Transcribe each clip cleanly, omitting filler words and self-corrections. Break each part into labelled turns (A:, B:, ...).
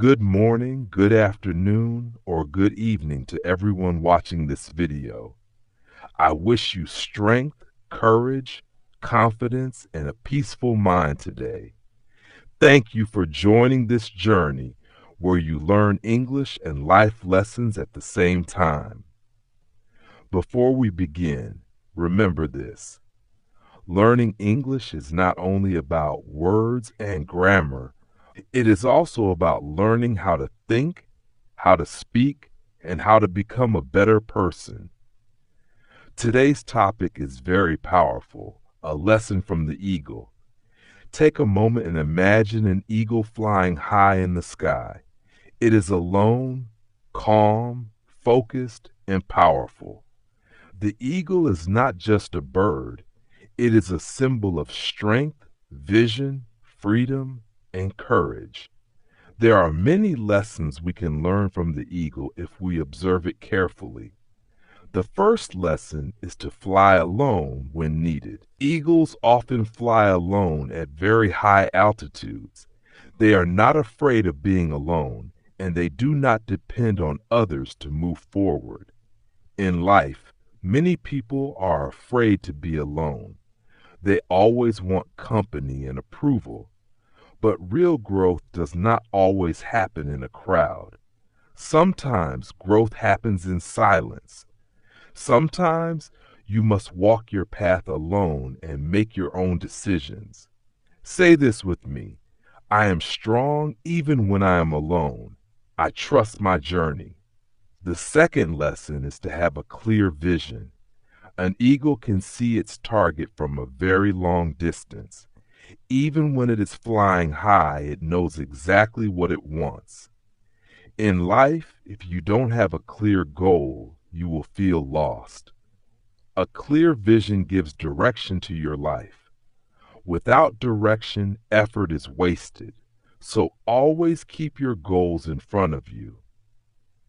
A: Good morning, good afternoon, or good evening to everyone watching this video. I wish you strength, courage, confidence, and a peaceful mind today. Thank you for joining this journey where you learn English and life lessons at the same time. Before we begin, remember this. Learning English is not only about words and grammar, it is also about learning how to think, how to speak, and how to become a better person. Today's topic is very powerful, a lesson from the eagle. Take a moment and imagine an eagle flying high in the sky. It is alone, calm, focused, and powerful. The eagle is not just a bird. It is a symbol of strength, vision, freedom, and courage. There are many lessons we can learn from the eagle if we observe it carefully. The first lesson is to fly alone when needed. Eagles often fly alone at very high altitudes. They are not afraid of being alone, and they do not depend on others to move forward. In life, many people are afraid to be alone. They always want company and approval. But real growth does not always happen in a crowd. Sometimes growth happens in silence. Sometimes you must walk your path alone and make your own decisions. Say this with me. I am strong even when I am alone. I trust my journey. The second lesson is to have a clear vision. An eagle can see its target from a very long distance. Even when it is flying high, it knows exactly what it wants. In life, if you don't have a clear goal, you will feel lost. A clear vision gives direction to your life. Without direction, effort is wasted. So always keep your goals in front of you.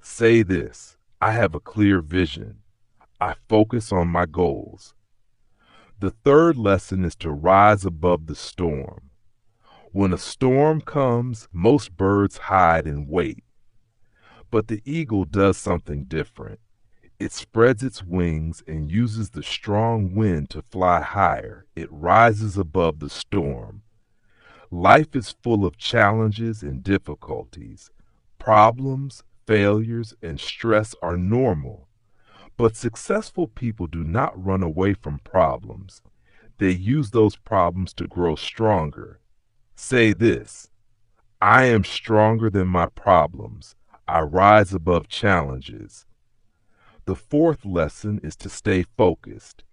A: Say this, I have a clear vision. I focus on my goals. The third lesson is to rise above the storm. When a storm comes, most birds hide and wait. But the eagle does something different. It spreads its wings and uses the strong wind to fly higher. It rises above the storm. Life is full of challenges and difficulties. Problems, failures, and stress are normal. But successful people do not run away from problems. They use those problems to grow stronger. Say this, I am stronger than my problems. I rise above challenges. The fourth lesson is to stay focused.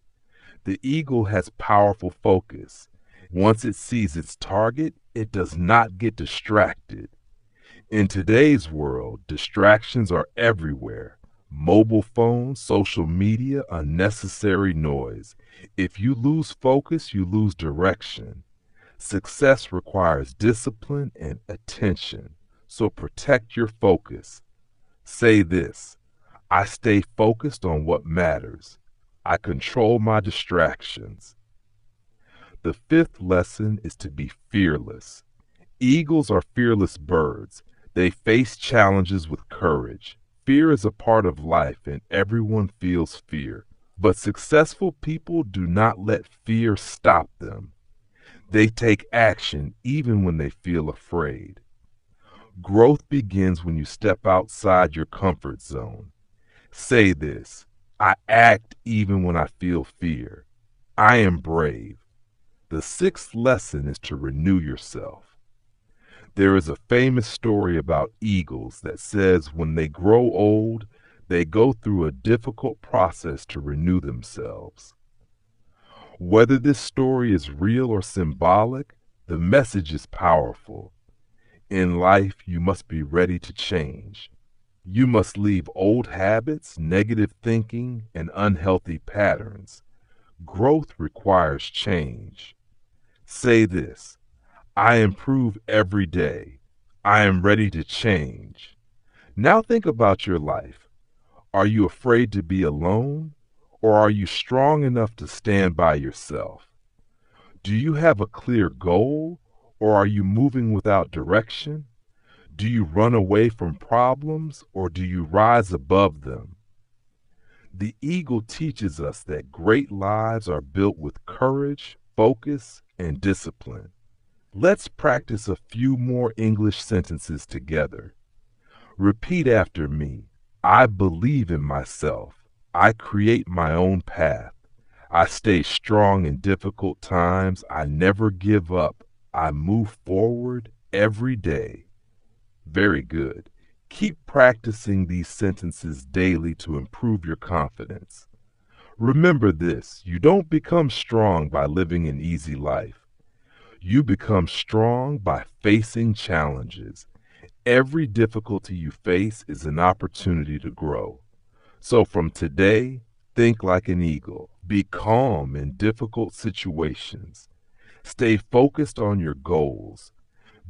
A: The eagle has powerful focus. Once it sees its target, it does not get distracted. In today's world, distractions are everywhere. Mobile phones, social media, unnecessary noise. If you lose focus, you lose direction. Success requires discipline and attention, so protect your focus. Say this, I stay focused on what matters. I control my distractions. The fifth lesson is to be fearless. Eagles are fearless birds. They face challenges with courage. Fear is a part of life and everyone feels fear. But successful people do not let fear stop them. They take action even when they feel afraid. Growth begins when you step outside your comfort zone. Say this, I act even when I feel fear. I am brave. The sixth lesson is to renew yourself. There is a famous story about eagles that says when they grow old, they go through a difficult process to renew themselves. Whether this story is real or symbolic, the message is powerful. In life, you must be ready to change. You must leave old habits, negative thinking, and unhealthy patterns. Growth requires change. Say this, I improve every day. I am ready to change. Now think about your life. Are you afraid to be alone, or are you strong enough to stand by yourself? Do you have a clear goal, or are you moving without direction? Do you run away from problems or do you rise above them? The eagle teaches us that great lives are built with courage, focus, and discipline. Let's practice a few more English sentences together. Repeat after me. I believe in myself. I create my own path. I stay strong in difficult times. I never give up. I move forward every day. Very good. Keep practicing these sentences daily to improve your confidence. Remember this, you don't become strong by living an easy life. You become strong by facing challenges. Every difficulty you face is an opportunity to grow. So from today, think like an eagle. Be calm in difficult situations. Stay focused on your goals.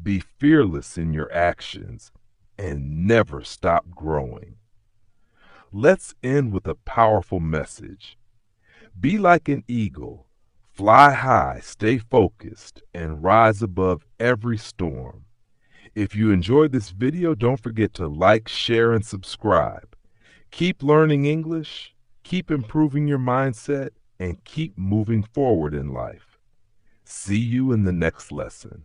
A: Be fearless in your actions. And never stop growing. Let's end with a powerful message. Be like an eagle. Fly high, stay focused, and rise above every storm. If you enjoyed this video, don't forget to like, share, and subscribe. Keep learning English, keep improving your mindset, and keep moving forward in life. See you in the next lesson.